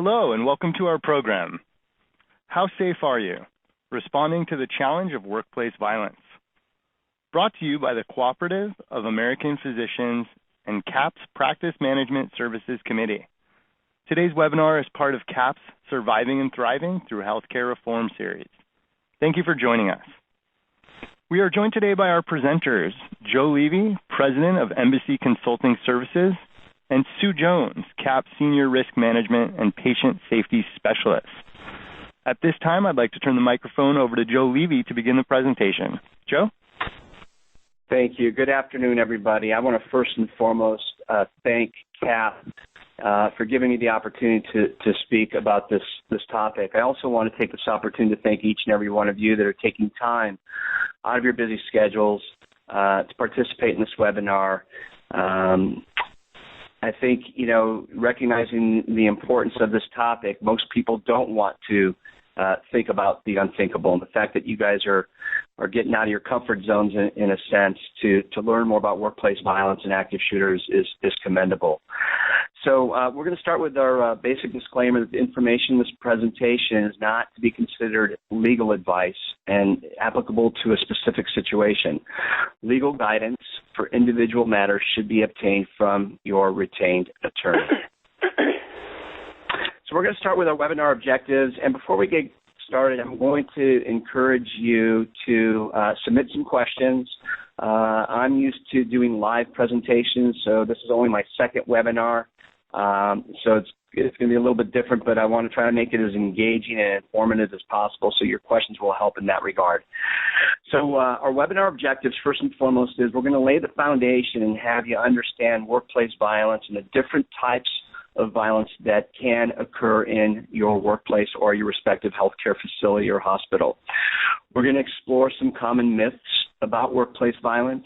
Hello and welcome to our program. How safe are you? Responding to the challenge of workplace violence. Brought to you by the Cooperative of American Physicians and CAP's Practice Management Services Committee. Today's webinar is part of CAP's Surviving and Thriving Through Healthcare Reform series. Thank you for joining us. We are joined today by our presenters, Joe Levy, President of Embassy Consulting Services, and Sue Jones, CAP Senior Risk Management and Patient Safety Specialist. At this time, I'd like to turn the microphone over to Joe Levy to begin the presentation. Joe? Thank you. Good afternoon, everybody. I want to first and foremost thank CAP for giving me the opportunity to speak about this topic. I also want to take this opportunity to thank each and every one of you that are taking time out of your busy schedules to participate in this webinar. I think, recognizing the importance of this topic, most people don't want to think about the unthinkable. And the fact that you guys are getting out of your comfort zones, in a sense, to learn more about workplace violence and active shooters is commendable. So we're going to start with our basic disclaimer that the information in this presentation is not to be considered legal advice and applicable to a specific situation. Legal guidance for individual matters should be obtained from your retained attorney. So we're going to start with our webinar objectives, and before we get started, I'm going to encourage you to submit some questions. I'm used to doing live presentations, so this is only my second webinar, so it's going to be a little bit different, but I want to try to make it as engaging and informative as possible, so your questions will help in that regard. So our webinar objectives, first and foremost, is we're going to lay the foundation and have you understand workplace violence and the different types of violence that can occur in your workplace or your respective healthcare facility or hospital. We're going to explore some common myths about workplace violence.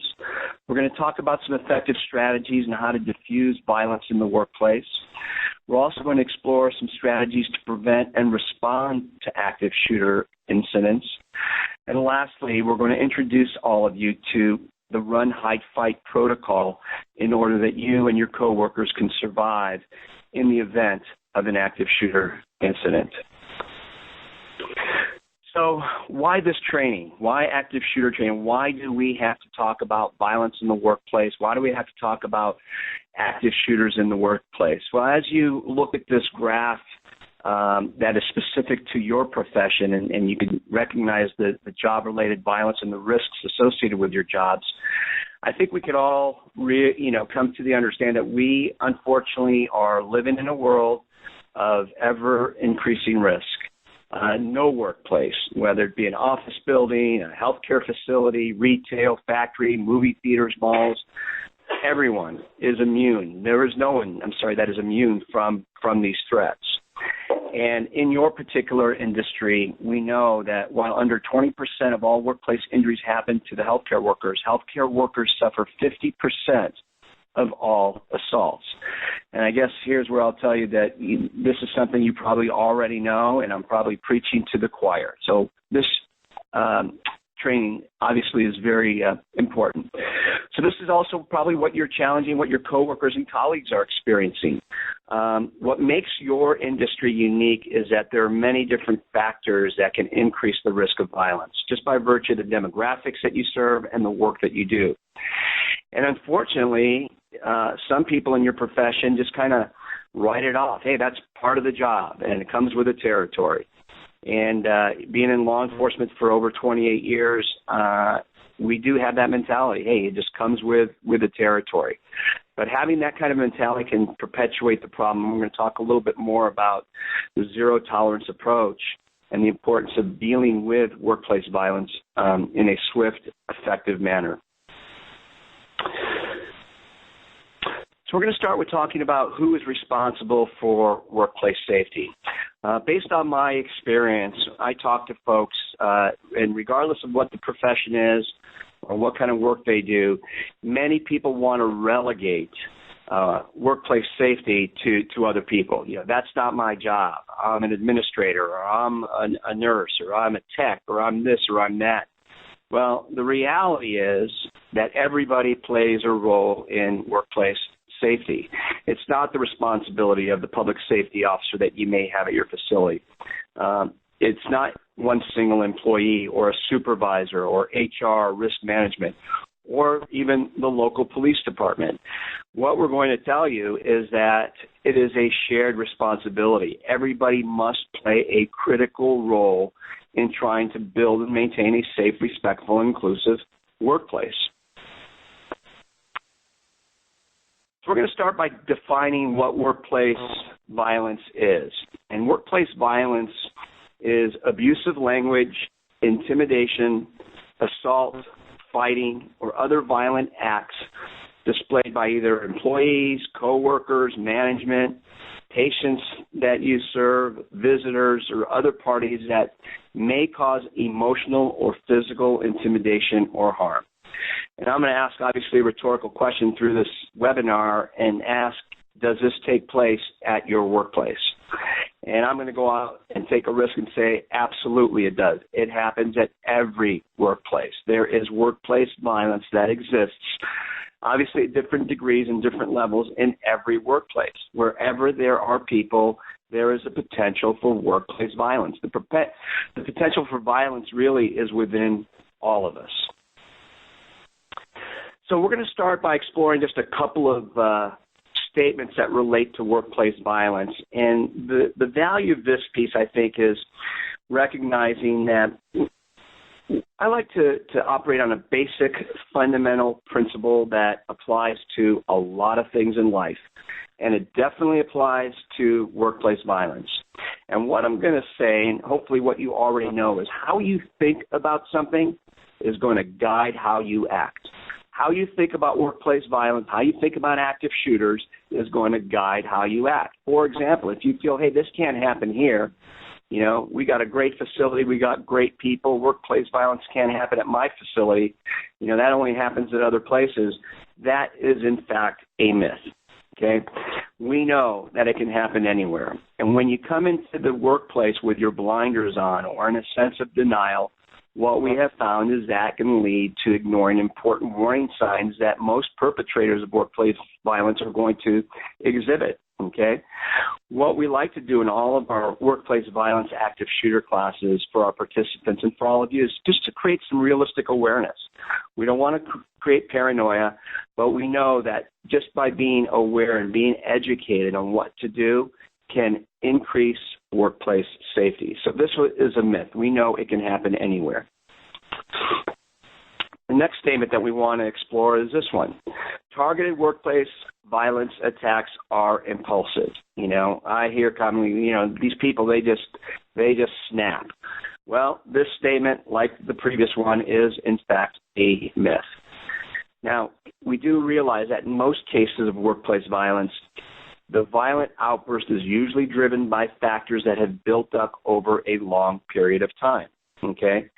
We're going to talk about some effective strategies and how to diffuse violence in the workplace. We're also going to explore some strategies to prevent and respond to active shooter incidents. And lastly, we're going to introduce all of you to the Run, Hide, Fight protocol in order that you and your coworkers can survive in the event of an active shooter incident. So why this training? Why active shooter training? Why do we have to talk about violence in the workplace? Why do we have to talk about active shooters in the workplace? Well, as you look at this graph that is specific to your profession, and you can recognize the job-related violence and the risks associated with your jobs, I think we could all come to the understand that we, unfortunately, are living in a world of ever-increasing risk. No workplace, whether it be an office building, a healthcare facility, retail, factory, movie theaters, malls, everyone is immune. There is no one, that is immune from these threats. And in your particular industry, we know that while under 20% of all workplace injuries happen to the healthcare workers suffer 50% of all assaults. And I guess here's where I'll tell you that this is something you probably already know, and I'm probably preaching to the choir. So this training obviously is very important. So this is also probably what you're challenging, what your coworkers and colleagues are experiencing. What makes your industry unique is that there are many different factors that can increase the risk of violence, just by virtue of the demographics that you serve and the work that you do. And unfortunately, some people in your profession just kind of write it off. Hey, that's part of the job, and it comes with the territory. And being in law enforcement for over 28 years, we do have that mentality. Hey, it just comes with the territory. But having that kind of mentality can perpetuate the problem. We're going to talk a little bit more about the zero-tolerance approach and the importance of dealing with workplace violence in a swift, effective manner. So we're going to start with talking about who is responsible for workplace safety. Based on my experience, I talk to folks, and regardless of what the profession is or what kind of work they do, many people want to relegate workplace safety to other people. That's not my job. I'm an administrator, or I'm a nurse, or I'm a tech, or I'm this, or I'm that. Well, the reality is that everybody plays a role in workplace safety. It's not the responsibility of the public safety officer that you may have at your facility. It's not one single employee or a supervisor or HR or risk management or even the local police department. What we're going to tell you is that it is a shared responsibility. Everybody must play a critical role in trying to build and maintain a safe, respectful, and inclusive workplace. So we're going to start by defining what workplace violence is. And workplace violence is abusive language, intimidation, assault, fighting, or other violent acts displayed by either employees, coworkers, management, patients that you serve, visitors, or other parties that may cause emotional or physical intimidation or harm. And I'm going to ask, obviously, a rhetorical question through this webinar and ask, does this take place at your workplace? And I'm going to go out and take a risk and say, absolutely it does. It happens at every workplace. There is workplace violence that exists, obviously at different degrees and different levels in every workplace. Wherever there are people, there is a potential for workplace violence. The potential for violence really is within all of us. So we're going to start by exploring just a couple of statements that relate to workplace violence. And the value of this piece, I think, is recognizing that I like to operate on a basic fundamental principle that applies to a lot of things in life. And it definitely applies to workplace violence. And what I'm going to say, and hopefully what you already know, is how you think about something is going to guide how you act. How you think about workplace violence, how you think about active shooters is going to guide how you act. For example, if you feel, hey, this can't happen here, you know, we got a great facility, we got great people, workplace violence can't happen at my facility, you know, that only happens at other places, that is in fact a myth, okay? We know that it can happen anywhere. And when you come into the workplace with your blinders on or in a sense of denial, what we have found is that can lead to ignoring important warning signs that most perpetrators of workplace violence are going to exhibit, okay? What we like to do in all of our workplace violence active shooter classes for our participants and for all of you is just to create some realistic awareness. We don't want to create paranoia, but we know that just by being aware and being educated on what to do can increase workplace safety. So this is a myth. We know it can happen anywhere. The next statement that we want to explore is this one. Targeted workplace violence attacks are impulsive. You know, I hear commonly, you know, these people, they just snap. Well, this statement, like the previous one, is in fact a myth. Now, we do realize that in most cases of workplace violence, the violent outburst is usually driven by factors that have built up over a long period of time, okay?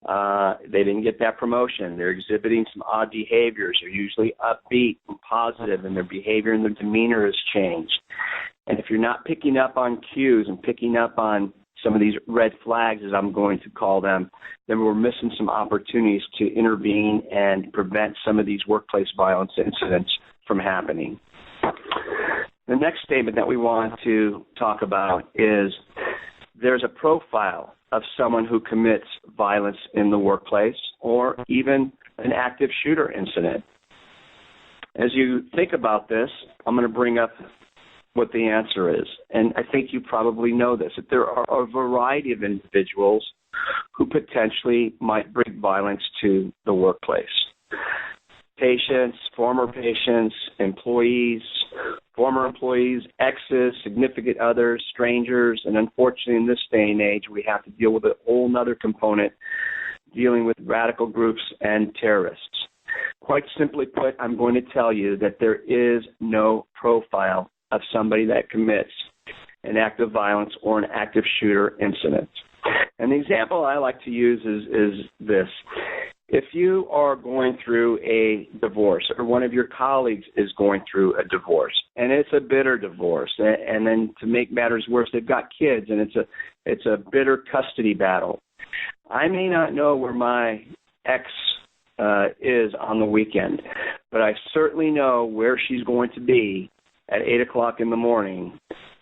They didn't get that promotion. They're exhibiting some odd behaviors. They're usually upbeat and positive, and their behavior and their demeanor has changed. And if you're not picking up on cues and picking up on some of these red flags, as I'm going to call them, then we're missing some opportunities to intervene and prevent some of these workplace violence incidents from happening. The next statement that we want to talk about is there's a profile of someone who commits violence in the workplace or even an active shooter incident. As you think about this, I'm going to bring up what the answer is. And I think you probably know this, that there are a variety of individuals who potentially might bring violence to the workplace. Patients, former patients, employees, former employees, exes, significant others, strangers, and unfortunately in this day and age we have to deal with a whole other component dealing with radical groups and terrorists. Quite simply put, I'm going to tell you that there is no profile of somebody that commits an act of violence or an active shooter incident. And the example I like to use is this. If you are going through a divorce or one of your colleagues is going through a divorce and it's a bitter divorce, and then to make matters worse, they've got kids and it's a bitter custody battle. I may not know where my is on the weekend. But I certainly know where she's going to be at 8 o'clock in the morning.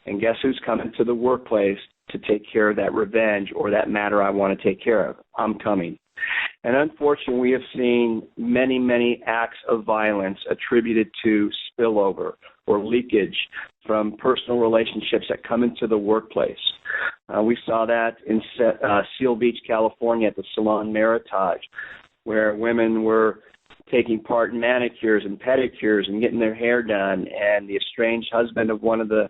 And guess who's coming to the workplace to take care of that revenge or that matter I want to take care of? I'm coming. And unfortunately, we have seen many, many acts of violence attributed to spillover or leakage from personal relationships that come into the workplace. We saw that in Seal Beach, California at the Salon Meritage, where women were taking part in manicures and pedicures and getting their hair done, and the estranged husband of one of the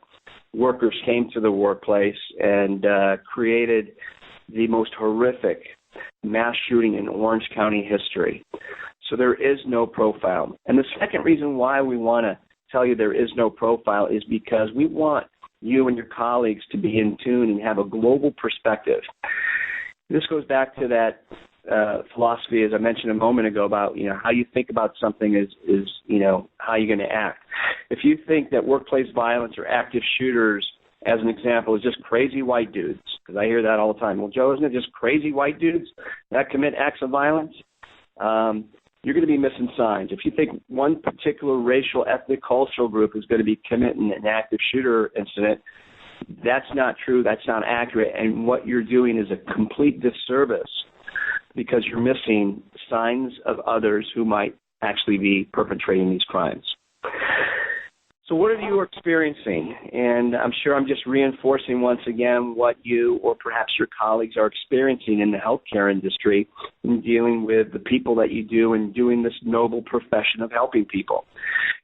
workers came to the workplace and created the most horrific mass shooting in Orange County history. So there is no profile. And the second reason why we want to tell you there is no profile is because we want you and your colleagues to be in tune and have a global perspective. This goes back to that philosophy, as I mentioned a moment ago, about how you think about something is how you're going to act. If you think that workplace violence or active shooters, as an example, is just crazy white dudes, because I hear that all the time. Well, Joe, isn't it just crazy white dudes that commit acts of violence? You're going to be missing signs. If you think one particular racial, ethnic, cultural group is going to be committing an active shooter incident, that's not true. That's not accurate. And what you're doing is a complete disservice because you're missing signs of others who might actually be perpetrating these crimes. So what are you experiencing? And I'm sure I'm just reinforcing once again what you or perhaps your colleagues are experiencing in the healthcare industry in dealing with the people that you do and doing this noble profession of helping people.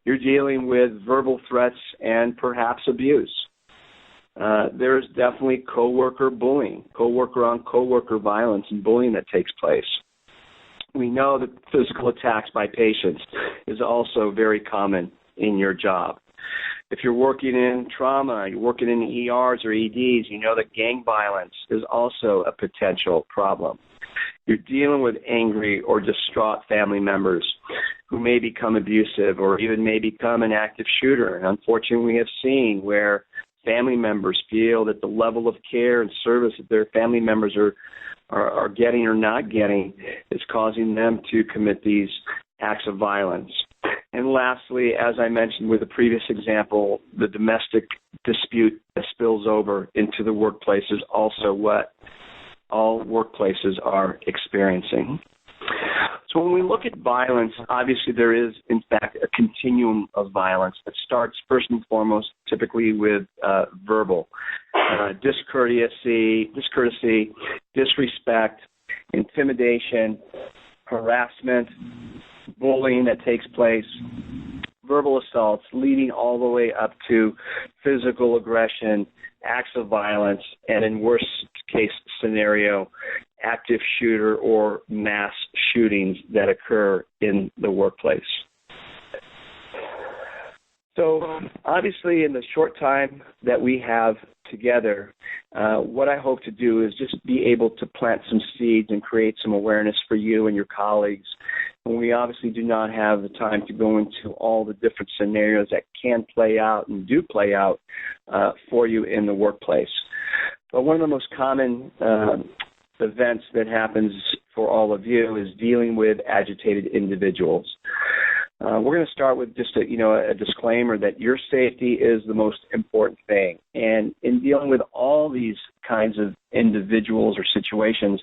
You're dealing with verbal threats and perhaps abuse. There's definitely coworker bullying, coworker on coworker violence and bullying that takes place. We know that physical attacks by patients is also very common in your job. If you're working in trauma, you're working in ERs or EDs, you know that gang violence is also a potential problem. You're dealing with angry or distraught family members who may become abusive or even may become an active shooter. And unfortunately, we have seen where family members feel that the level of care and service that their family members are getting or not getting is causing them to commit these acts of violence. And lastly, as I mentioned with the previous example, the domestic dispute that spills over into the workplace is also what all workplaces are experiencing. So when we look at violence, obviously there is, in fact, a continuum of violence that starts first and foremost typically with verbal, discourtesy, disrespect, intimidation, harassment, bullying that takes place, verbal assaults leading all the way up to physical aggression, acts of violence, and in worst case scenario, active shooter or mass shootings that occur in the workplace. So obviously in the short time that we have together, what I hope to do is just be able to plant some seeds and create some awareness for you and your colleagues. And we obviously do not have the time to go into all the different scenarios that can play out and do play out for you in the workplace. But one of the most common events that happens for all of you is dealing with agitated individuals. We're going to start with just a disclaimer that your safety is the most important thing. And in dealing with all these kinds of individuals or situations,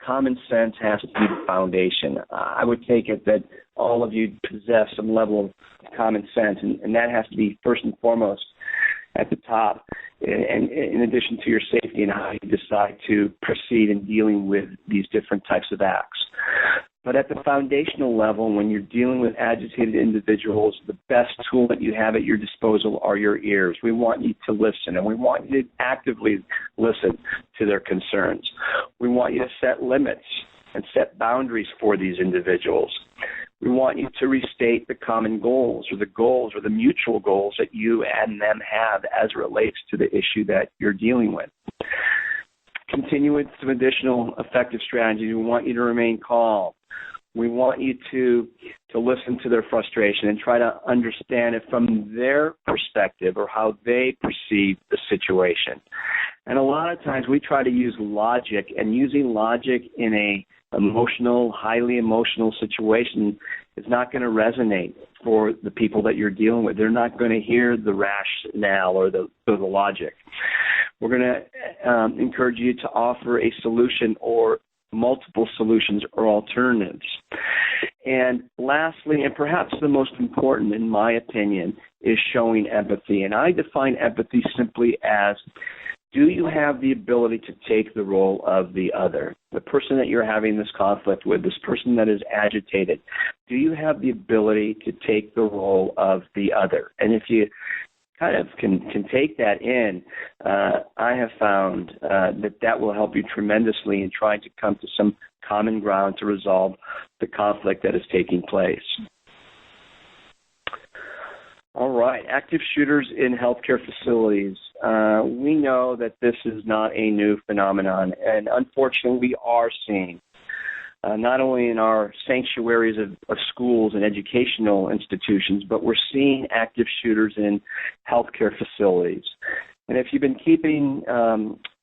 common sense has to be the foundation. I would take it that all of you possess some level of common sense, and that has to be first and foremost at the top, and in addition to your safety and how you decide to proceed in dealing with these different types of acts. But at the foundational level, when you're dealing with agitated individuals, the best tool that you have at your disposal are your ears. We want you to listen, and we want you to actively listen to their concerns. We want you to set limits and set boundaries for these individuals. We want you to restate the common goals or the mutual goals that you and them have as it relates to the issue that you're dealing with. Continue with some additional effective strategies. We want you to remain calm. We want you to listen to their frustration and try to understand it from their perspective or how they perceive the situation. And a lot of times we try to use logic, and using logic in a highly emotional situation is not going to resonate for the people that you're dealing with. They're not going to hear the rationale or the logic. We're going to encourage you to offer a solution or multiple solutions or alternatives. And lastly, and perhaps the most important in my opinion, is showing empathy. And I define empathy simply as, do you have the ability to take the role of the other? The person that you're having this conflict with, this person that is agitated, do you have the ability to take the role of the other? And if you kind of can take that in, I have found that will help you tremendously in trying to come to some common ground to resolve the conflict that is taking place. All right, active shooters in healthcare facilities. We know that this is not a new phenomenon, and unfortunately we are seeing, not only in our sanctuaries of schools and educational institutions, but we're seeing active shooters in healthcare facilities. And if you've been keeping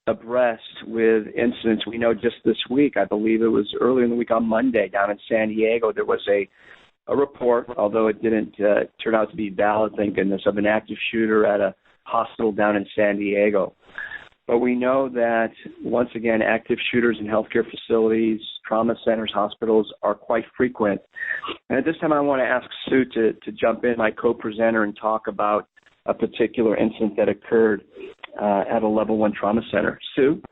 abreast with incidents, we know just this week, I believe it was earlier in the week on Monday down in San Diego, there was a report, although it didn't turn out to be valid, thank goodness, of an active shooter at a hospital down in San Diego. But we know that, once again, active shooters in healthcare facilities, trauma centers, hospitals are quite frequent. And at this time, I want to ask Sue to jump in, my co-presenter, and talk about a particular incident that occurred at a level 1 trauma center. Sue?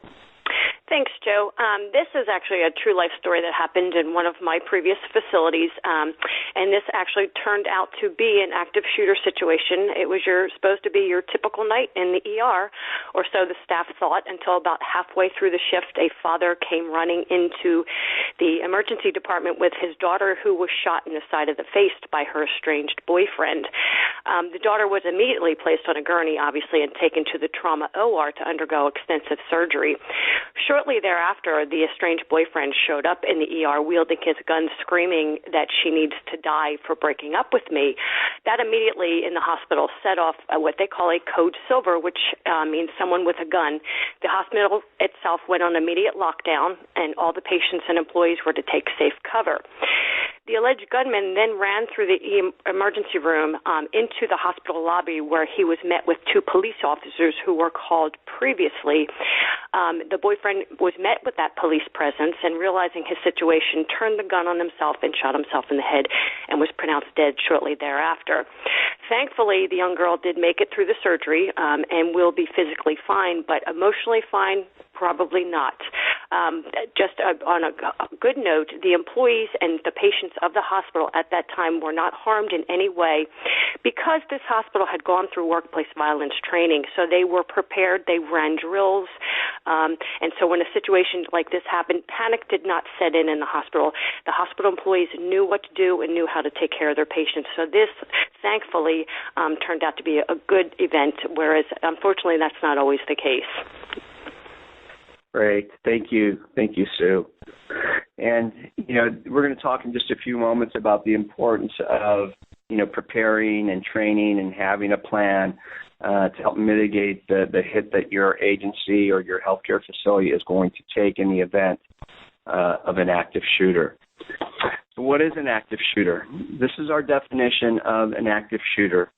Thanks, Joe. This is actually a true life story that happened in one of my previous facilities, and this actually turned out to be an active shooter situation. It was supposed to be your typical night in the ER, or so the staff thought, until about halfway through the shift, a father came running into the emergency department with his daughter, who was shot in the side of the face by her estranged boyfriend. The daughter was immediately placed on a gurney, obviously, and taken to the trauma OR to undergo extensive surgery. Shortly thereafter, the estranged boyfriend showed up in the ER wielding his gun, screaming that she needs to die for breaking up with me. That immediately in the hospital set off what they call a code silver, which means someone with a gun. The hospital itself went on immediate lockdown, and all the patients and employees were to take safe cover. The alleged gunman then ran through the emergency room into the hospital lobby, where he was met with 2 police officers who were called previously. The boyfriend was met with that police presence and, realizing his situation, turned the gun on himself and shot himself in the head and was pronounced dead shortly thereafter. Thankfully, the young girl did make it through the surgery and will be physically fine, but emotionally fine, probably not. Just on a good note, the employees and the patients of the hospital at that time were not harmed in any way because this hospital had gone through workplace violence training. So they were prepared. They ran drills. And so when a situation like this happened, panic did not set in the hospital. The hospital employees knew what to do and knew how to take care of their patients. So this, thankfully, turned out to be a good event, whereas, unfortunately, that's not always the case. Great. Thank you, Sue. And, we're going to talk in just a few moments about the importance of, preparing and training and having a plan to help mitigate the hit that your agency or your healthcare facility is going to take in the event of an active shooter. So what is an active shooter? This is our definition of an active shooter.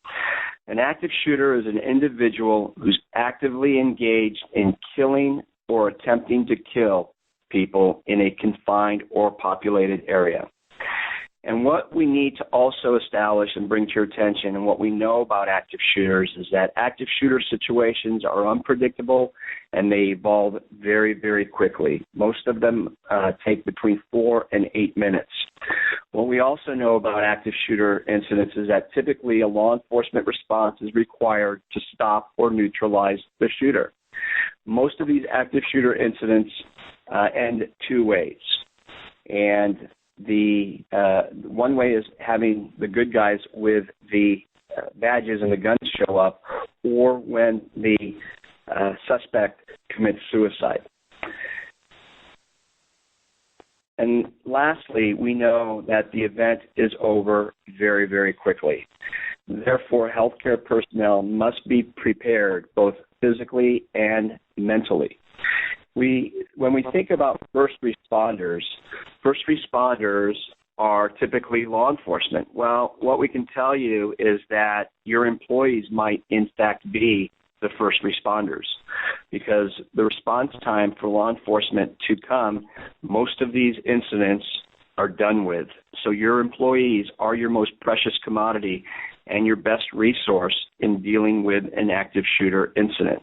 An active shooter is an individual who's actively engaged in killing or attempting to kill people in a confined or populated area. And what we need to also establish and bring to your attention, and what we know about active shooters, is that active shooter situations are unpredictable and they evolve very, very quickly. Most of them take between 4 and 8 minutes. What we also know about active shooter incidents is that typically a law enforcement response is required to stop or neutralize the shooter. Most of these active shooter incidents end 2 ways. And the one way is having the good guys with the badges and the guns show up, or when the suspect commits suicide. And lastly, we know that the event is over very, very quickly. Therefore, healthcare personnel must be prepared both physically and mentally. When we think about first responders are typically law enforcement. Well, what we can tell you is that your employees might in fact be the first responders, because the response time for law enforcement to come, most of these incidents are done with. So your employees are your most precious commodity and your best resource in dealing with an active shooter incident.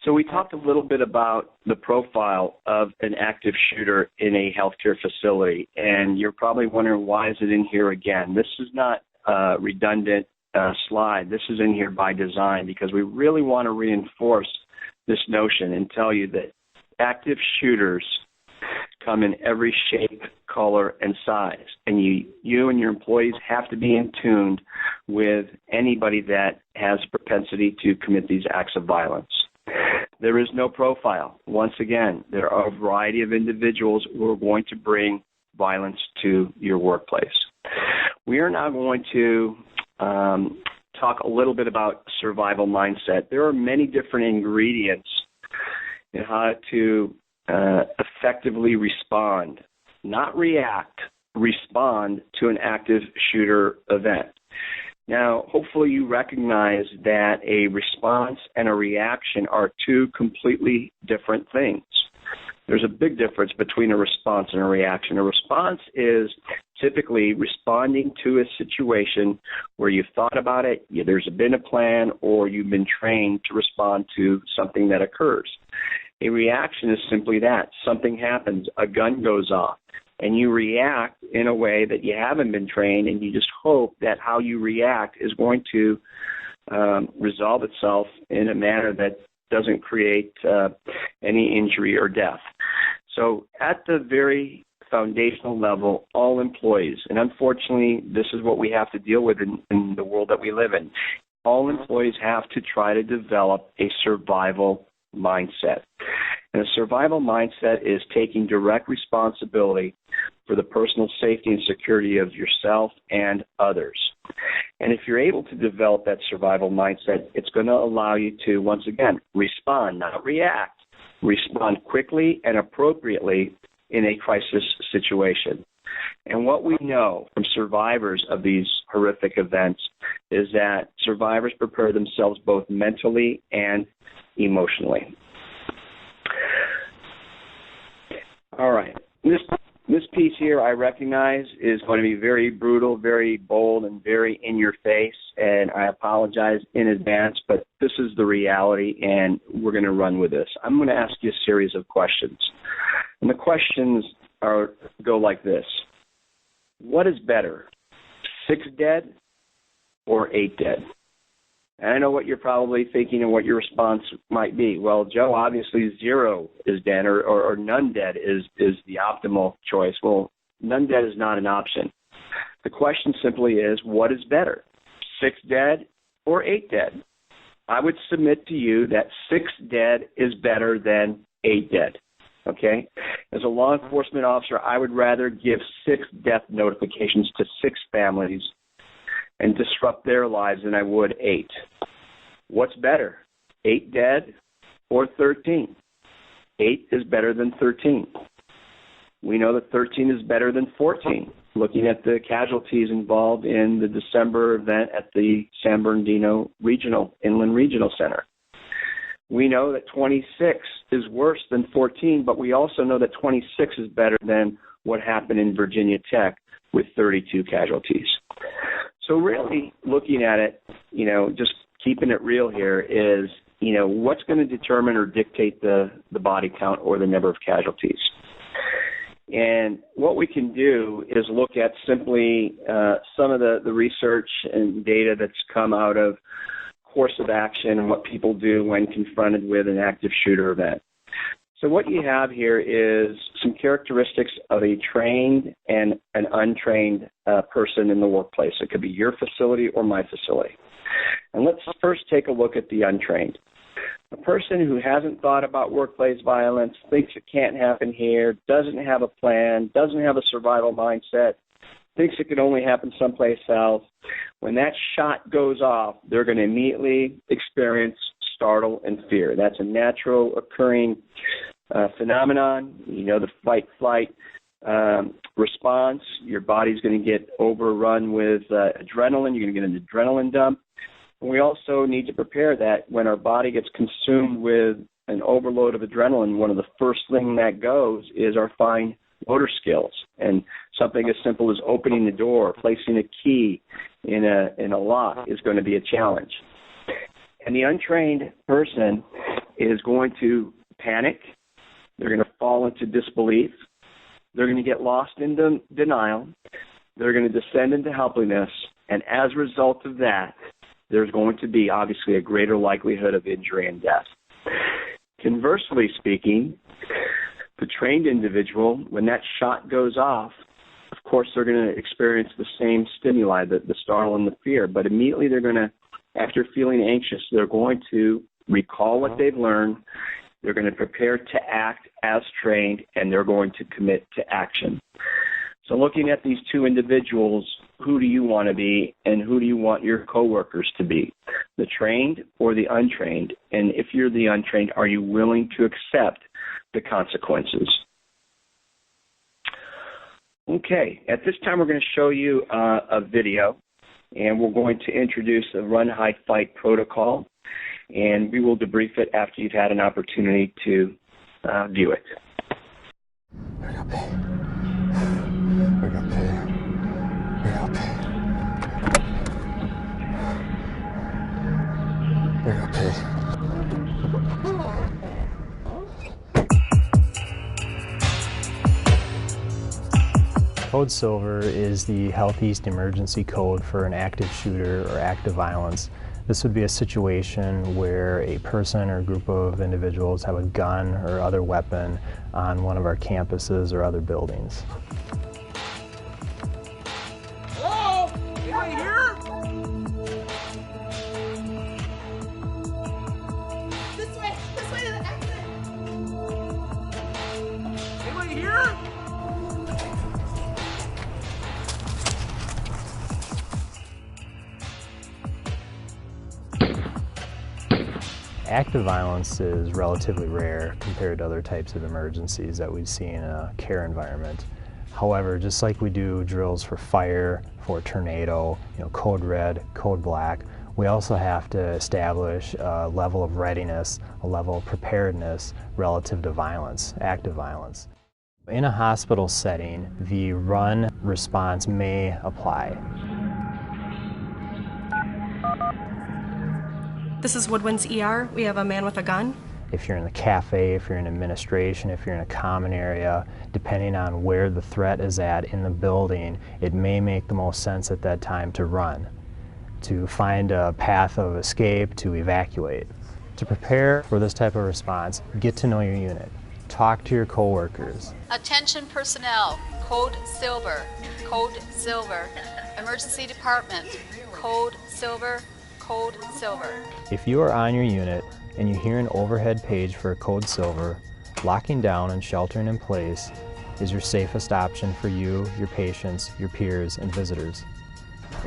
So we talked a little bit about the profile of an active shooter in a healthcare facility, and you're probably wondering, why is it in here again? This is not a redundant slide. This is in here by design because we really want to reinforce this notion and tell you that active shooters come in every shape, color, and size, and you and your employees have to be in tune with anybody that has a propensity to commit these acts of violence. There is no profile. Once again, there are a variety of individuals who are going to bring violence to your workplace. We are now going to talk a little bit about survival mindset. There are many different ingredients in how to effectively respond, not react, respond to an active shooter event. Now, hopefully you recognize that a response and a reaction are two completely different things. There's a big difference between a response and a reaction. A response is typically responding to a situation where you've thought about it, there's been a plan, or you've been trained to respond to something that occurs. A reaction is simply that. Something happens, a gun goes off, and you react in a way that you haven't been trained, and you just hope that how you react is going to resolve itself in a manner that doesn't create any injury or death. So at the very foundational level, all employees, and unfortunately this is what we have to deal with in the world that we live in, all employees have to try to develop a survival mindset. And a survival mindset is taking direct responsibility for the personal safety and security of yourself and others. And if you're able to develop that survival mindset, it's going to allow you to, once again, respond, not react. Respond quickly and appropriately in a crisis situation. And what we know from survivors of these horrific events is that survivors prepare themselves both mentally and emotionally. All right. This piece here, I recognize, is going to be very brutal, very bold, and very in your face, and I apologize in advance, but this is the reality, and we're going to run with this. I'm going to ask you a series of questions, and the questions go like this. What is better, 6 dead or 8 dead? And I know what you're probably thinking and what your response might be. Well, Joe, obviously 0 is dead or none dead is the optimal choice. Well, none dead is not an option. The question simply is, what is better, 6 dead or 8 dead? I would submit to you that 6 dead is better than 8 dead. Okay? As a law enforcement officer, I would rather give 6 death notifications to 6 families and disrupt their lives than I would 8. What's better, 8 dead or 13? 8 is better than 13. We know that 13 is better than 14, looking at the casualties involved in the December event at the San Bernardino Inland Regional Center. We know that 26 is worse than 14, but we also know that 26 is better than what happened in Virginia Tech with 32 casualties. So really looking at it, just keeping it real here is, what's going to determine or dictate the body count or the number of casualties. And what we can do is look at simply some of the research and data that's come out of course of action and what people do when confronted with an active shooter event. So what you have here is some characteristics of a trained and an untrained person in the workplace. It could be your facility or my facility. And let's first take a look at the untrained. A person who hasn't thought about workplace violence, thinks it can't happen here, doesn't have a plan, doesn't have a survival mindset, thinks it can only happen someplace else. When that shot goes off, they're going to immediately experience startle and fear. That's a natural occurring phenomenon. You know, the fight-flight response. Your body's going to get overrun with adrenaline. You're going to get an adrenaline dump. And we also need to prepare that when our body gets consumed with an overload of adrenaline, one of the first things that goes is our fine motor skills. And something as simple as opening the door, placing a key in a lock is going to be a challenge. And the untrained person is going to panic. They're going to fall into disbelief. They're going to get lost in denial. They're going to descend into helplessness. And as a result of that, there's going to be obviously a greater likelihood of injury and death. Conversely speaking, the trained individual, when that shot goes off, of course they're going to experience the same stimuli, the startle and the fear, but immediately they're going to, after feeling anxious, they're going to recall what they've learned, they're going to prepare to act as trained, and they're going to commit to action. So looking at these two individuals, who do you want to be and who do you want your coworkers to be, the trained or the untrained? And if you're the untrained, are you willing to accept the consequences? Okay, at this time we're going to show you a video, and we're going to introduce a run, hide, fight protocol, and we will debrief it after you've had an opportunity to view it. We're going to pay. We're going to pay. We're going to pay. We're going to pay. Code Silver is the Health East emergency code for an active shooter or active violence. This would be a situation where a person or group of individuals have a gun or other weapon on one of our campuses or other buildings. Hello? Anybody here? This way to the exit. Anybody here? Active violence is relatively rare compared to other types of emergencies that we'd see in a care environment. However, just like we do drills for fire, for tornado, code red, code black, we also have to establish a level of readiness, a level of preparedness relative to violence, active violence. In a hospital setting, the run response may apply. This is Woodwinds ER. We have a man with a gun. If you're in the cafe, if you're in administration, if you're in a common area, depending on where the threat is at in the building, it may make the most sense at that time to run, to find a path of escape, to evacuate. To prepare for this type of response, get to know your unit. Talk to your coworkers. Attention personnel, code silver, code silver. Emergency department, code silver, code silver. If you are on your unit and you hear an overhead page for code silver, locking down and sheltering in place is your safest option for you, your patients, your peers, and visitors.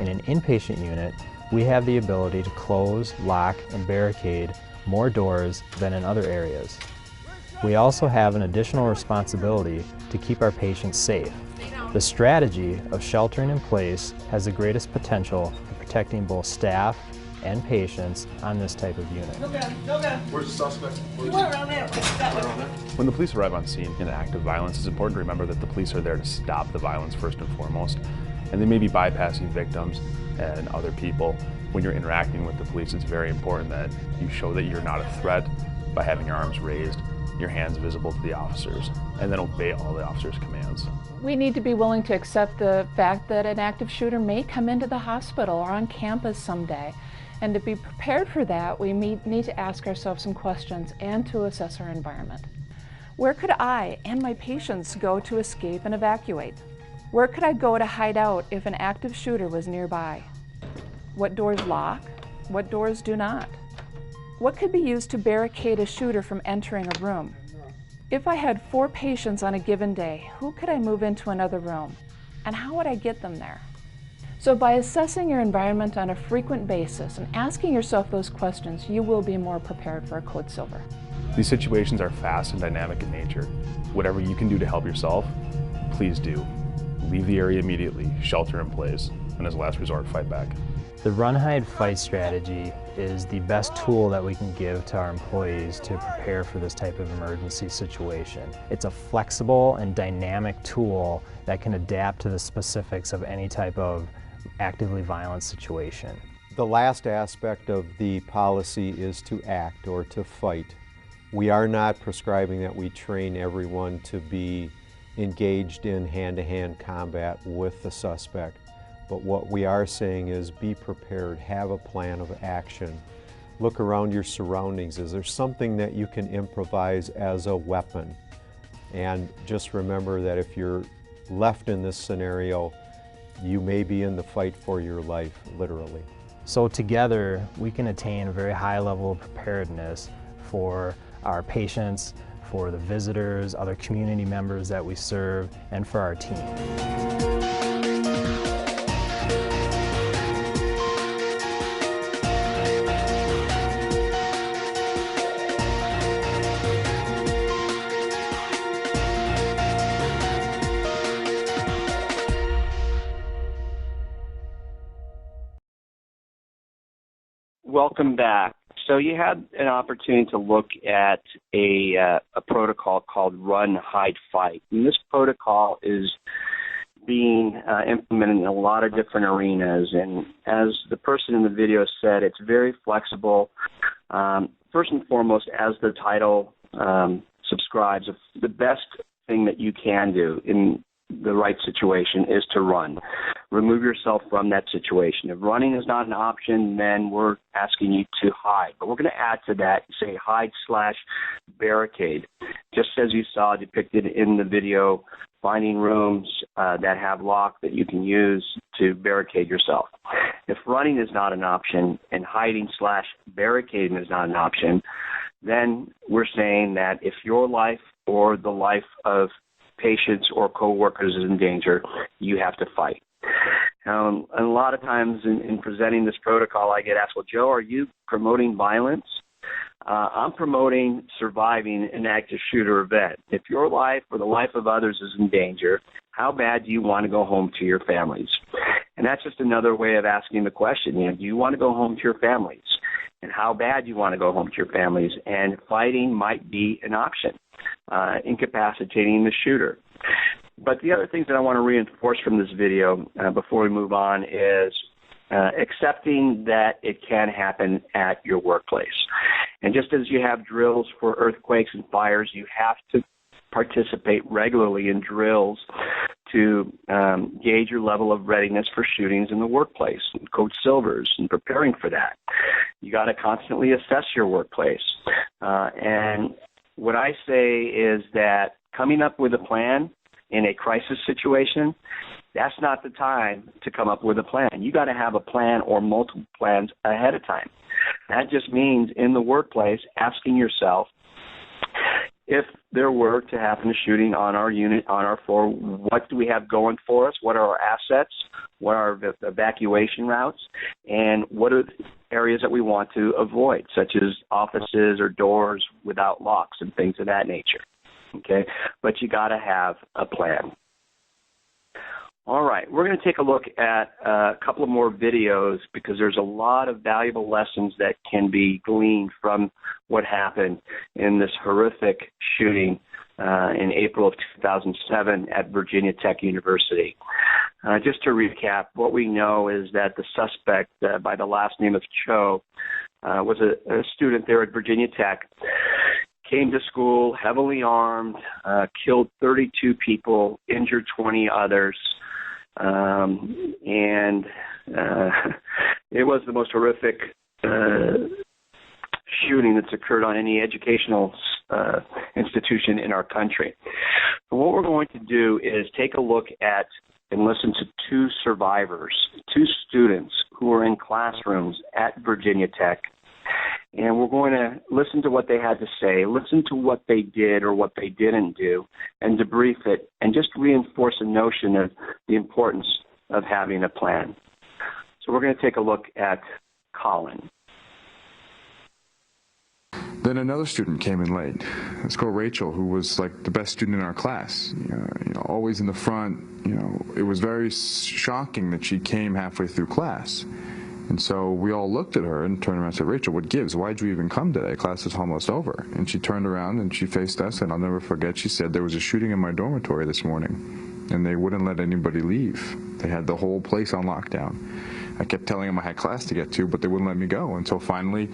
In an inpatient unit, we have the ability to close, lock, and barricade more doors than in other areas. We also have an additional responsibility to keep our patients safe. The strategy of sheltering in place has the greatest potential for protecting both staff and patients on this type of unit. Where's the suspect? When the police arrive on scene in active violence, it's important to remember that the police are there to stop the violence first and foremost. And they may be bypassing victims and other people. When you're interacting with the police, it's very important that you show that you're not a threat by having your arms raised, your hands visible to the officers, and then obey all the officers' commands. We need to be willing to accept the fact that an active shooter may come into the hospital or on campus someday. And to be prepared for that, we need to ask ourselves some questions and to assess our environment. Where could I and my patients go to escape and evacuate? Where could I go to hide out if an active shooter was nearby? What doors lock? What doors do not? What could be used to barricade a shooter from entering a room? If I had 4 patients on a given day, who could I move into another room? and how would I get them there? So by assessing your environment on a frequent basis and asking yourself those questions, you will be more prepared for a Code Silver. These situations are fast and dynamic in nature. Whatever you can do to help yourself, please do. Leave the area immediately, shelter in place, and as a last resort, fight back. The run, hide, fight strategy is the best tool that we can give to our employees to prepare for this type of emergency situation. It's a flexible and dynamic tool that can adapt to the specifics of any type of actively violent situation. The last aspect of the policy is to act or to fight. We are not prescribing that we train everyone to be engaged in hand-to-hand combat with the suspect. But what we are saying is be prepared, have a plan of action. Look around your surroundings. Is there something that you can improvise as a weapon? And just remember that if you're left in this scenario, you may be in the fight for your life, literally. So together, we can attain a very high level of preparedness for our patients, for the visitors, other community members that we serve, and for our team. Welcome back. So you had an opportunity to look at a protocol called Run, Hide, Fight. And this protocol is being implemented in a lot of different arenas. And as the person in the video said, it's very flexible. First and foremost, as the title subscribes, the best thing that you can do in the right situation is to run. Remove yourself from that situation. If running is not an option, then we're asking you to hide. But we're going to add to that, say hide/barricade. Just as you saw depicted in the video, finding rooms that have lock that you can use to barricade yourself. If running is not an option and hiding/barricading is not an option, then we're saying that if your life or the life of patients or coworkers is in danger, you have to fight. And a lot of times in presenting this protocol, I get asked, well, Joe, are you promoting violence? I'm promoting surviving an active shooter event. If your life or the life of others is in danger, how bad do you want to go home to your families? And that's just another way of asking the question, do you want to go home to your families? And how bad do you want to go home to your families? And fighting might be an option, incapacitating the shooter. But the other things that I want to reinforce from this video before we move on is accepting that it can happen at your workplace. And just as you have drills for earthquakes and fires, you have to participate regularly in drills to gauge your level of readiness for shootings in the workplace, and Code Silvers, and preparing for that. You got to constantly assess your workplace. And what I say is that coming up with a plan in a crisis situation, that's not the time to come up with a plan. You got to have a plan or multiple plans ahead of time. That just means in the workplace asking yourself, if there were to happen a shooting on our unit, on our floor, what do we have going for us? What are our assets? What are our evacuation routes? And what are the areas that we want to avoid, such as offices or doors without locks and things of that nature? Okay, but you got to have a plan. All right, we're going to take a look at a couple of more videos because there's a lot of valuable lessons that can be gleaned from what happened in this horrific shooting in April of 2007 at Virginia Tech University. Just to recap, what we know is that the suspect by the last name of Cho was a student there at Virginia Tech, came to school heavily armed, killed 32 people, injured 20 others. And it was the most horrific shooting that's occurred on any educational institution in our country. But what we're going to do is take a look at and listen to two survivors, two students who were in classrooms at Virginia Tech, And we're going to listen to what they had to say, listen to what they did or what they didn't do, and debrief it, and just reinforce a notion of the importance of having a plan. So we're going to take a look at Colin. Then another student came in late. Let's go Rachel, who was like the best student in our class, always in the front. It was very shocking that she came halfway through class. And so we all looked at her and turned around and said, Rachel, what gives? Why'd you even come today? Class is almost over. And she turned around and she faced us, and I'll never forget, she said, there was a shooting in my dormitory this morning, and they wouldn't let anybody leave. They had the whole place on lockdown. I kept telling them I had class to get to, but they wouldn't let me go until finally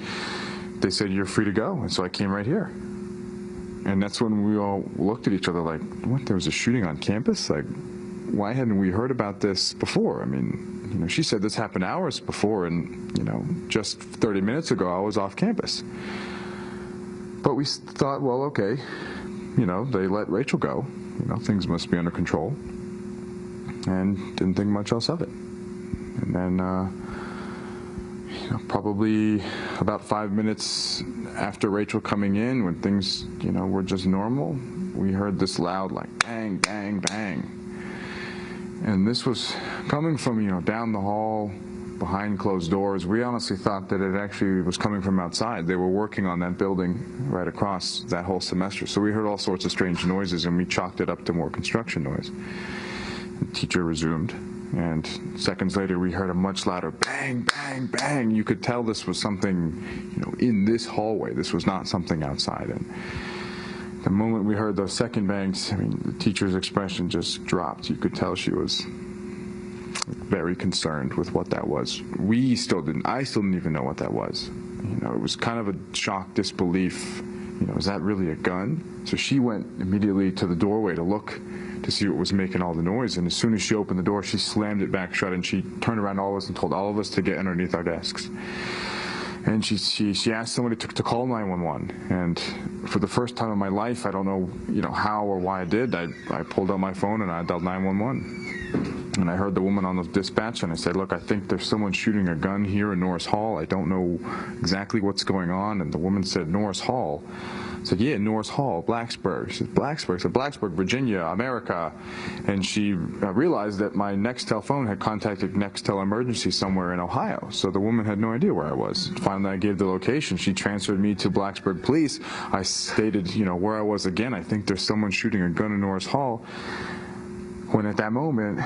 they said, you're free to go. And so I came right here. And that's when we all looked at each other like, what, there was a shooting on campus? Like, why hadn't we heard about this before? I mean, she said this happened hours before, and, just 30 minutes ago I was off campus. But we thought, well, okay, they let Rachel go. Things must be under control. And didn't think much else of it. And then, probably about 5 minutes after Rachel coming in, when things, were just normal, we heard this loud, like, bang, bang, bang. And this was coming from, down the hall, behind closed doors. We honestly thought that it actually was coming from outside. They were working on that building right across that whole semester. So we heard all sorts of strange noises, and we chalked it up to more construction noise. The teacher resumed. And seconds later, we heard a much louder bang, bang, bang. You could tell this was something, in this hallway. This was not something outside. And the moment we heard those second bangs, the teacher's expression just dropped. You could tell she was very concerned with what that was. I still didn't even know what that was. It was kind of a shock, disbelief. Is that really a gun? So she went immediately to the doorway to look to see what was making all the noise, and as soon as she opened the door, she slammed it back shut, and she turned around to all of us and told all of us to get underneath our desks. And she asked somebody to call 911, and for the first time in my life, I don't know how or why I did, I pulled out my phone and I dialed 911. And I heard the woman on the dispatch, and I said, look, I think there's someone shooting a gun here in Norris Hall. I don't know exactly what's going on. And the woman said, Norris Hall. I said, yeah, Norris Hall, Blacksburg. She said, Blacksburg? I said, Blacksburg, Virginia, America. And she realized that my Nextel phone had contacted Nextel Emergency somewhere in Ohio. So the woman had no idea where I was. Finally, I gave the location. She transferred me to Blacksburg Police. I stated, where I was again. I think there's someone shooting a gun in Norris Hall. When at that moment,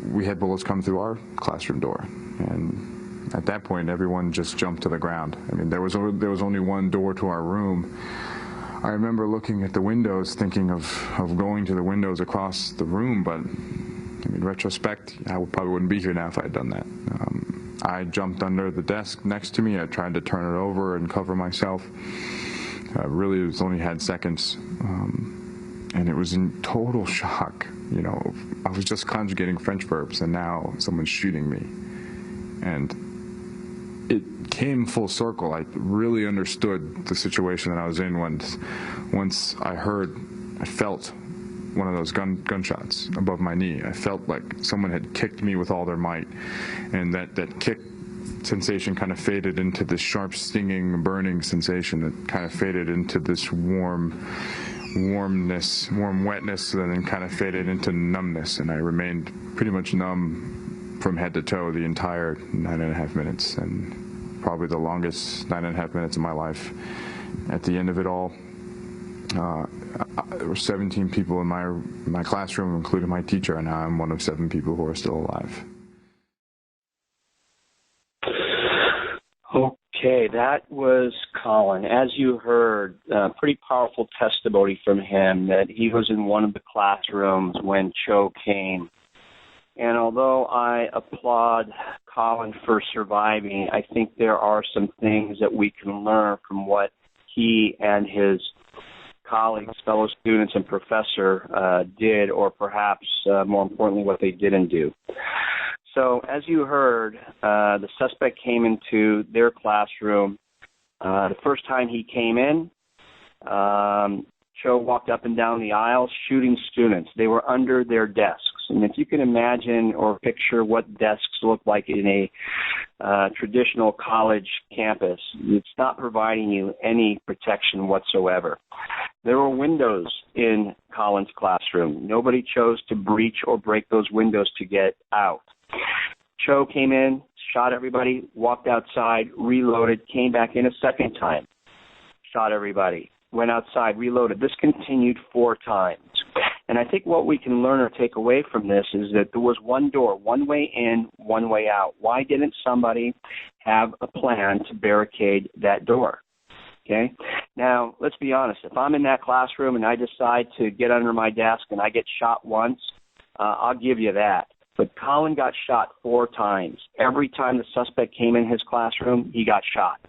we had bullets come through our classroom door. And at that point, everyone just jumped to the ground. There was only one door to our room. I remember looking at the windows, thinking of going to the windows across the room, but in retrospect, I probably wouldn't be here now if I had done that. I jumped under the desk next to me. I tried to turn it over and cover myself. Really, it only had seconds. And it was in total shock. I was just conjugating French verbs, and now someone's shooting me. And it came full circle. I really understood the situation that I was in once I felt one of those gunshots above my knee. I felt like someone had kicked me with all their might, and that kick sensation kind of faded into this sharp, stinging, burning sensation that kind of faded into this warm wetness, and then kind of faded into numbness, and I remained pretty much numb from head to toe the entire 9.5 minutes, and probably the longest 9.5 minutes of my life. At the end of it all, there were 17 people in my classroom, including my teacher, and now I'm one of 7 people who are still alive. Okay, that was Colin. As you heard, pretty powerful testimony from him that he was in one of the classrooms when Cho came. And although I applaud Colin for surviving, I think there are some things that we can learn from what he and his colleagues, fellow students, and professor did, or perhaps more importantly, what they didn't do. So as you heard, the suspect came into their classroom. The first time he came in, Cho walked up and down the aisle shooting students. They were under their desks. And if you can imagine or picture what desks look like in a traditional college campus, it's not providing you any protection whatsoever. There were windows in Colin's classroom. Nobody chose to breach or break those windows to get out. Cho came in, shot everybody, walked outside, reloaded, came back in a second time, shot everybody, went outside, reloaded. This continued 4 times. And I think what we can learn or take away from this is that there was one door, one way in, one way out. Why didn't somebody have a plan to barricade that door? Okay? Now, let's be honest. If I'm in that classroom and I decide to get under my desk and I get shot once, I'll give you that. But Colin got shot 4 times. Every time the suspect came in his classroom, he got shot.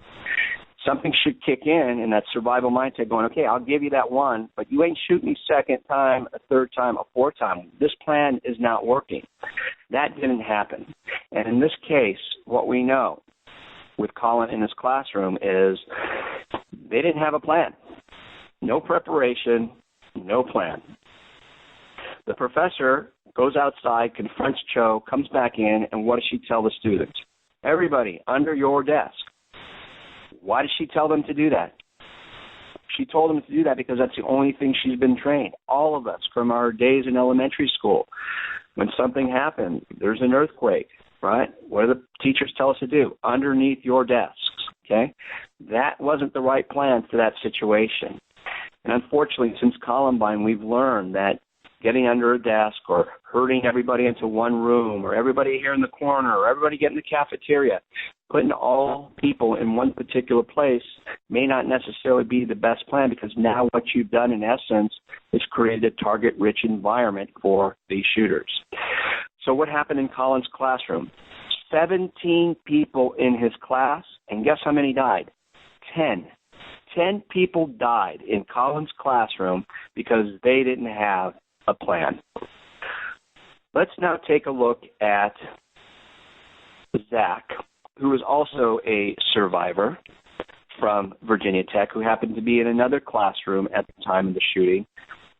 Something should kick in that survival mindset going, okay, I'll give you that one, but you ain't shooting me second time, a third time, a fourth time. This plan is not working. That didn't happen. And in this case, what we know with Colin in his classroom is they didn't have a plan. No preparation, no plan. The professor goes outside, confronts Cho, comes back in, and what does she tell the students? Everybody, under your desk. Why does she tell them to do that? She told them to do that because that's the only thing she's been trained. All of us from our days in elementary school, when something happened, there's an earthquake, right? What do the teachers tell us to do? Underneath your desks, okay? That wasn't the right plan for that situation. And unfortunately, since Columbine, we've learned that getting under a desk or herding everybody into one room or everybody here in the corner or everybody get in the cafeteria, putting all people in one particular place may not necessarily be the best plan, because now what you've done in essence is created a target-rich environment for these shooters. So what happened in Colin's classroom? 17 people in his class, and guess how many died? 10. 10 people died in Colin's classroom because they didn't have a plan. Let's now take a look at Zach, who is also a survivor from Virginia Tech, who happened to be in another classroom at the time of the shooting.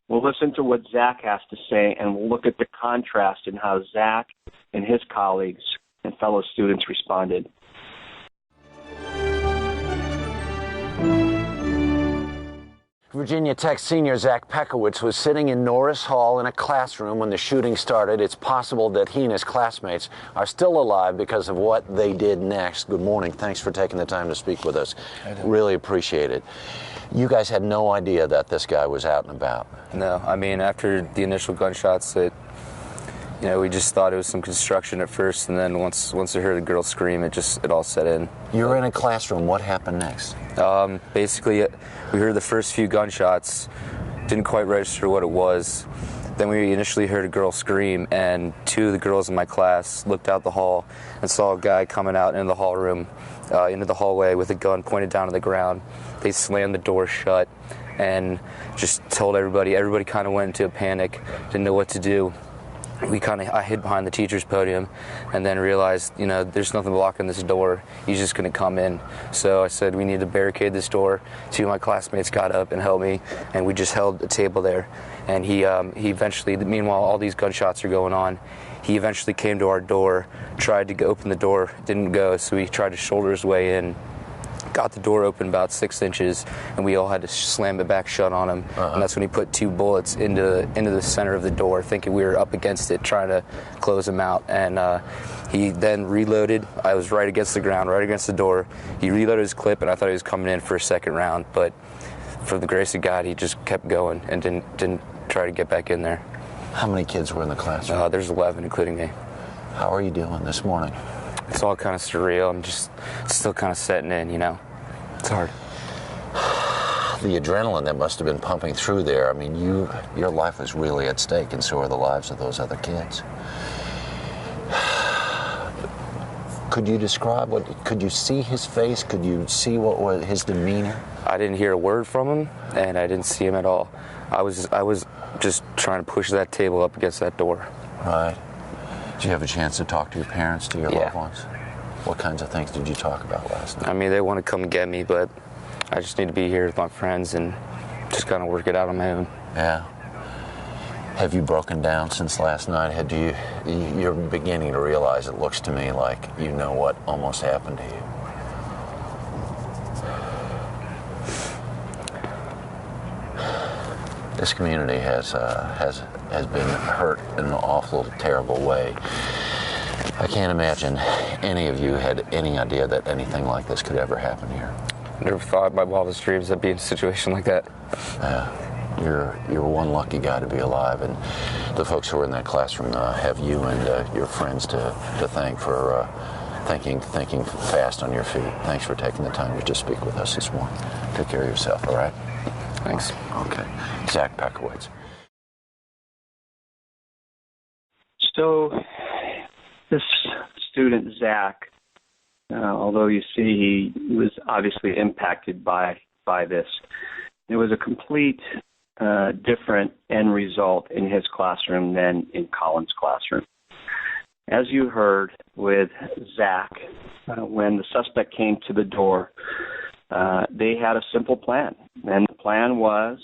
We'll listen to what Zach has to say, and we'll look at the contrast in how Zach and his colleagues and fellow students responded. Virginia Tech senior Zach Pekowitz was sitting in Norris Hall in a classroom when the shooting started. It's possible that he and his classmates are still alive because of what they did next. Good morning. Thanks for taking the time to speak with us. Really appreciate it. You guys had no idea that this guy was out and about? No. I mean, after the initial gunshots, we just thought it was some construction at first, and then once we heard a girl scream, it all set in. You were in a classroom. What happened next? Basically, we heard the first few gunshots, didn't quite register what it was. Then we initially heard a girl scream, and 2 of the girls in my class looked out the hall and saw a guy coming out into the into the hallway with a gun pointed down to the ground. They slammed the door shut and just told everybody. Everybody kind of went into a panic, didn't know what to do. I hid behind the teacher's podium and then realized, there's nothing blocking this door. He's just going to come in. So I said, we need to barricade this door. 2 of my classmates got up and helped me, and we just held a table there. And he eventually, meanwhile, all these gunshots are going on. He eventually came to our door, tried to open the door, didn't go, so he tried to shoulder his way in. Got the door open about 6 inches, and we all had to slam it back shut on him. And that's when he put 2 bullets into the center of the door, thinking we were up against it, trying to close him out. And he then reloaded. I was right against the ground, right against the door. He reloaded his clip, and I thought he was coming in for a second round. But for the grace of God, he just kept going and didn't try to get back in there. How many kids were in the classroom? There's 11, including me. How are you doing this morning? It's all kind of surreal. I'm just still kind of setting in, It's hard. The adrenaline that must have been pumping through there. I mean, your life was really at stake, and so are the lives of those other kids. Could you describe could you see his face? Could you see what was his demeanor? I didn't hear a word from him, and I didn't see him at all. I was just trying to push that table up against that door. Right. Did you have a chance to talk to your parents, to your loved ones? What kinds of things did you talk about last night? I mean, they want to come and get me, but I just need to be here with my friends and just kind of work it out on my own. Yeah. Have you broken down since last night? You're beginning to realize, it looks to me like you know what almost happened to you. This community has been hurt in an awful, terrible way. I can't imagine any of you had any idea that anything like this could ever happen here. I never thought in my wildest dreams I'd be in a situation like that. You're one lucky guy to be alive, and the folks who are in that classroom have you and your friends to thank for thinking fast on your feet. Thanks for taking the time to just speak with us this morning. Take care of yourself, all right? Thanks. Okay. Zach Pekowitz. So this student, Zach, although you see he was obviously impacted by this, it was a complete different end result in his classroom than in Colin's classroom. As you heard with Zach, when the suspect came to the door, they had a simple plan, and the plan was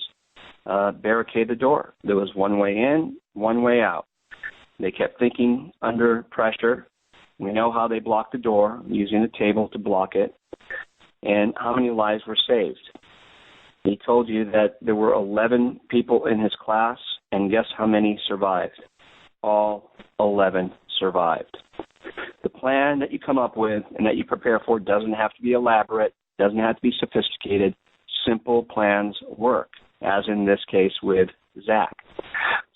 barricade the door. There was one way in, one way out. They kept thinking under pressure. We know how they blocked the door, using a table to block it, and how many lives were saved. He told you that there were 11 people in his class, and guess how many survived? All 11 survived. The plan that you come up with and that you prepare for doesn't have to be elaborate, doesn't have to be sophisticated. Simple plans work, as in this case with Zach.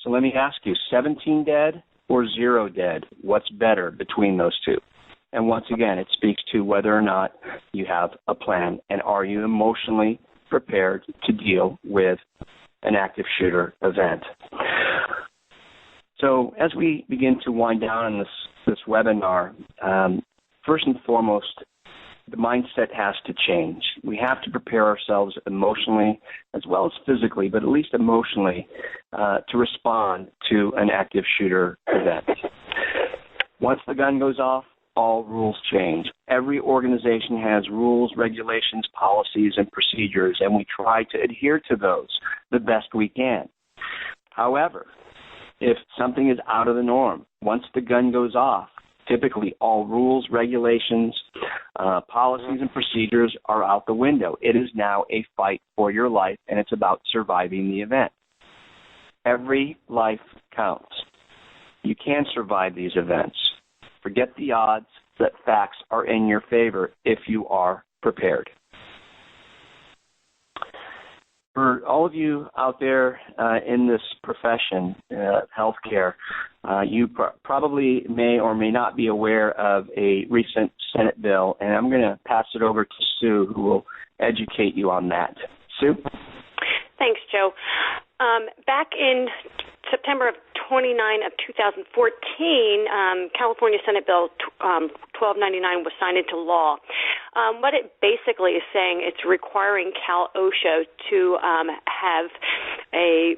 So let me ask you, 17 dead or 0 dead? What's better between those two? And once again, it speaks to whether or not you have a plan, and are you emotionally prepared to deal with an active shooter event. So as we begin to wind down on this webinar, first and foremost, the mindset has to change. We have to prepare ourselves emotionally as well as physically, but at least emotionally, to respond to an active shooter event. Once the gun goes off, all rules change. Every organization has rules, regulations, policies, and procedures, and we try to adhere to those the best we can. However, if something is out of the norm, once the gun goes off, typically all rules, regulations, policies, and procedures are out the window. It is now a fight for your life, and it's about surviving the event. Every life counts. You can survive these events. Forget the odds. That facts are in your favor if you are prepared. For all of you out there in this profession, healthcare, you probably may or may not be aware of a recent Senate bill, and I'm going to pass it over to Sue, who will educate you on that. Sue? Thanks, Joe. Back in September of 2014, California Senate Bill 1299 was signed into law. What it basically is saying, it's requiring Cal OSHA to have a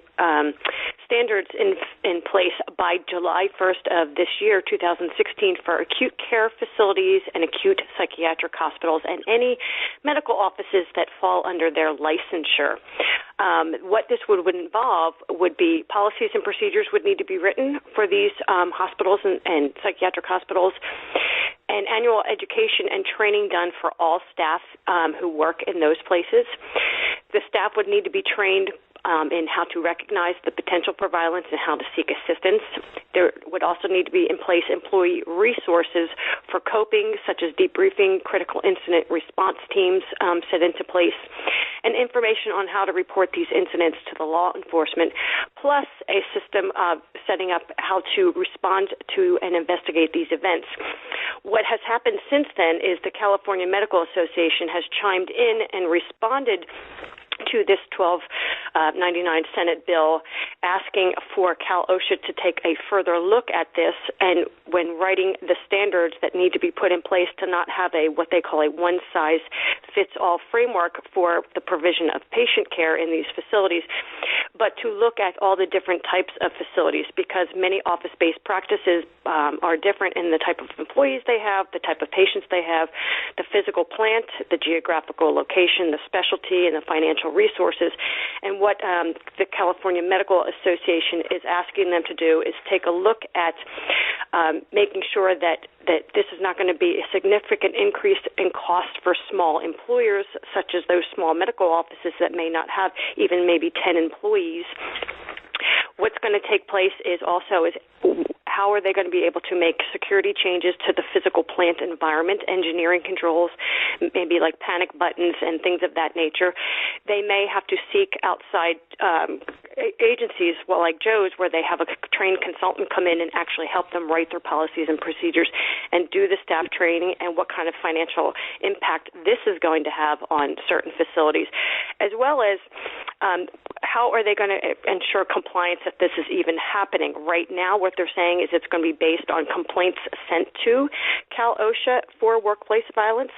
standards in place by July 1st of this year, 2016, for acute care facilities and acute psychiatric hospitals and any medical offices that fall under their licensure. What this would involve would be policies and procedures would need to be written for these hospitals and psychiatric hospitals, and annual education and training done for all staff who work in those places. The staff would need to be trained in how to recognize the potential for violence and how to seek assistance. There would also need to be in place employee resources for coping, such as debriefing, critical incident response teams set into place, and information on how to report these incidents to the law enforcement, plus a system of setting up how to respond to and investigate these events. What has happened since then is the California Medical Association has chimed in and responded to this 1299 Senate bill, asking for Cal OSHA to take a further look at this, and when writing the standards that need to be put in place, to not have what they call a one-size-fits-all framework for the provision of patient care in these facilities, but to look at all the different types of facilities, because many office-based practices are different in the type of employees they have, the type of patients they have, the physical plant, the geographical location, the specialty, and the financial resources. And what the California Medical Association is asking them to do is take a look at making sure that this is not going to be a significant increase in cost for small employers, such as those small medical offices that may not have even maybe 10 employees. What's going to take place is how are they going to be able to make security changes to the physical plant environment, engineering controls, maybe like panic buttons and things of that nature. They may have to seek outside agencies, like Joe's, where they have a trained consultant come in and actually help them write their policies and procedures and do the staff training and what kind of financial impact this is going to have on certain facilities, as well as how are they going to ensure compliance if this is even happening. Right now, what they're saying is it's going to be based on complaints sent to Cal OSHA for workplace violence,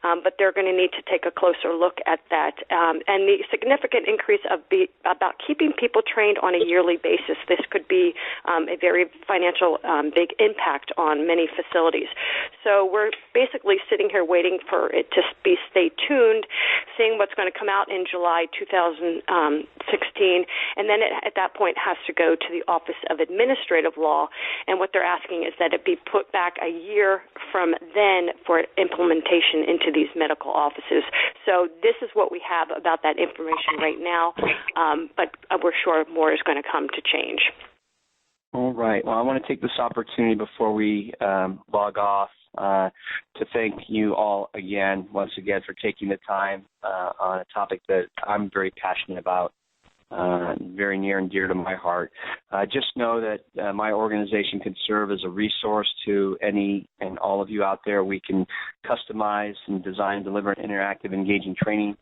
but they're going to need to take a closer look at that. And the significant increase about keeping people trained on a yearly basis, this could be a very financial big impact on many facilities. So we're basically sitting here waiting for it to stay tuned, seeing what's going to come out in July 2016, and then at that point has to go to the Office of Administrative Law, and what they're asking is that it be put back a year from then for implementation into these medical offices. So this is what we have about that information right now, but we're sure more is going to come to change. All right. Well, I want to take this opportunity before we log off to thank you all once again, for taking the time on a topic that I'm very passionate about, very near and dear to my heart. Just know that my organization can serve as a resource to any and all of you out there. We can customize and design and deliver an interactive, engaging training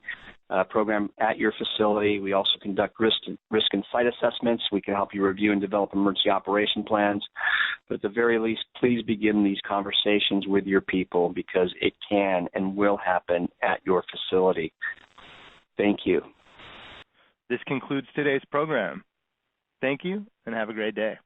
program at your facility. We also conduct risk and site assessments. We can help you review and develop emergency operation plans. But at the very least, please begin these conversations with your people, because it can and will happen at your facility. Thank you. This concludes today's program. Thank you, and have a great day.